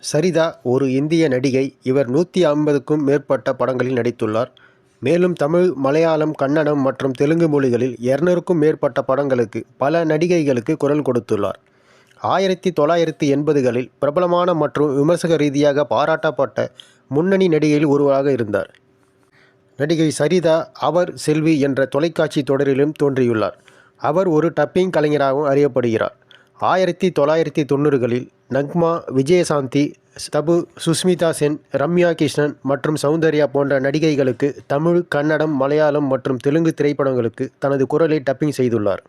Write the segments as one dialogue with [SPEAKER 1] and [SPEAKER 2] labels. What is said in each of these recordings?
[SPEAKER 1] சரிதா ஒரு இந்திய நடிகை. இவர் 150க்கும் மேற்பட்ட படங்களில் நடித்துள்ளார். மேலும் தமிழ், மலையாளம், கன்னடம் மற்றும் தெலுங்கு மொழிகளில் 200க்கும் மேற்பட்ட படங்களுக்கு பல நடிகைகளுக்கு குரல் கொடுத்துள்ளார். 1980களில் பிரபலமான மற்றும் விமர்சக ரீதியாக பாராட்டப்பட்ட முன்னணி நடிகையில் ஒருவராக இருந்தார். நடிகை சரிதா அவர் செல்வி என்ற தொலைக்காட்சி தொடரிலும் தோன்றியுள்ளார். அவர் ஒரு டப்பிங் கலைஞராகவும் அறியப்படுகிறார். 1990களில் நக்மா, விஜயசாந்தி, தபு, சுஷ்மிதா சென், ரம்யா கிருஷ்ணன் மற்றும் சௌந்தர்யா போன்ற நடிகைகளுக்கு தமிழ், கன்னடம், மலையாளம் மற்றும் தெலுங்கு திரைப்படங்களுக்கு தனது குரலை டப்பிங் செய்துள்ளார்.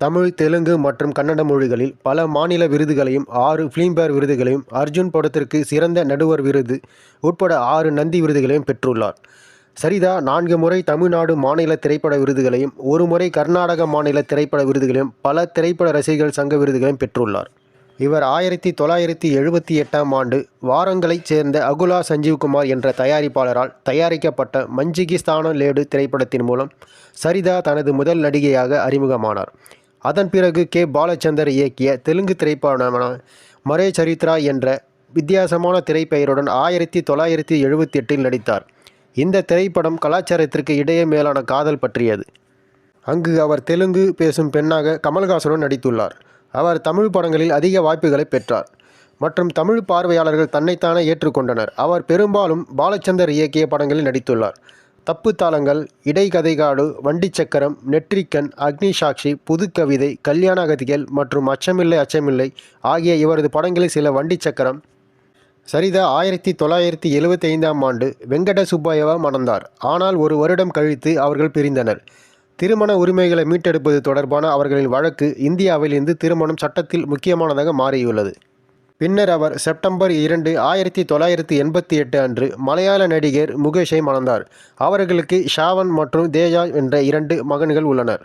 [SPEAKER 1] தமிழ், தெலுங்கு மற்றும் கன்னட மொழிகளில் பல மாநில விருதுகளையும் 6 ஃபிலிம்பேர் விருதுகளையும், அர்ஜுன் படத்திற்கு சிறந்த நடுவர் விருது உட்பட 6 நந்தி விருதுகளையும் பெற்றுள்ளார். சரிதா 4 முறை தமிழ்நாடு மாநில திரைப்பட விருதுகளையும், 1 முறை கர்நாடக மாநில திரைப்பட விருதுகளையும், பல திரைப்பட ரசிகர்கள் சங்க விருதுகளையும் பெற்றுள்ளார். இவர் 1978ஆம் ஆண்டு வாரங்களைச் சேர்ந்த அகுலா சஞ்சீவ்குமார் என்ற தயாரிப்பாளரால் தயாரிக்கப்பட்ட மஞ்சிகி ஸ்தான லேடு திரைப்படத்தின் மூலம் சரிதா தனது முதல் நடிகையாக அறிமுகமானார். அதன் பிறகு கே. பாலச்சந்தர் இயக்கிய தெலுங்கு திரைப்படமான மரே சரித்ரா என்ற வித்தியாசமான திரைப்பெயருடன் 1978இல் நடித்தார். இந்த திரைப்படம் கலாச்சாரத்திற்கு இடையே மேலான காதல் பற்றியது. அங்கு அவர் தெலுங்கு பேசும் பெண்ணாக கமல்ஹாசனுடன் நடித்துள்ளார். அவர் தமிழ் படங்களில் அதிக வாய்ப்புகளை பெற்றார் மற்றும் தமிழ் பார்வையாளர்கள் தன்னைத்தானே ஏற்றுக்கொண்டனர். அவர் பெரும்பாலும் பாலச்சந்தர் இயக்கிய படங்களில் நடித்துள்ளார். தப்பு தாளங்கள், இடைக்கதைகாடு, வண்டிச்சக்கரம், நெற்றிக்கண், அக்னி சாட்சி, புதுக்கவிதை, கல்யாண அகதிகள் மற்றும் அச்சமில்லை அச்சமில்லை ஆகிய இவரது படங்களில் சில. வண்டிச்சக்கரம். சரிதா 1975ஆம் ஆண்டு வெங்கட சுப்பையாவை மணந்தார். ஆனால் ஒரு வருடம் கழித்து அவர்கள் பிரிந்தனர். திருமண உரிமைகளை மீட்டெடுப்பது தொடர்பான அவர்களின் வழக்கு இந்தியாவில் இருந்து திருமணம் சட்டத்தில் முக்கியமானதாக மாறியுள்ளது. பின்னர் அவர் செப்டம்பர் 2, 1988 அன்று மலையாள நடிகர் முகேஷை மணந்தார். அவர்களுக்கு ஷாவன் மற்றும் தேஜா என்ற 2 மகன்கள் உள்ளனர்.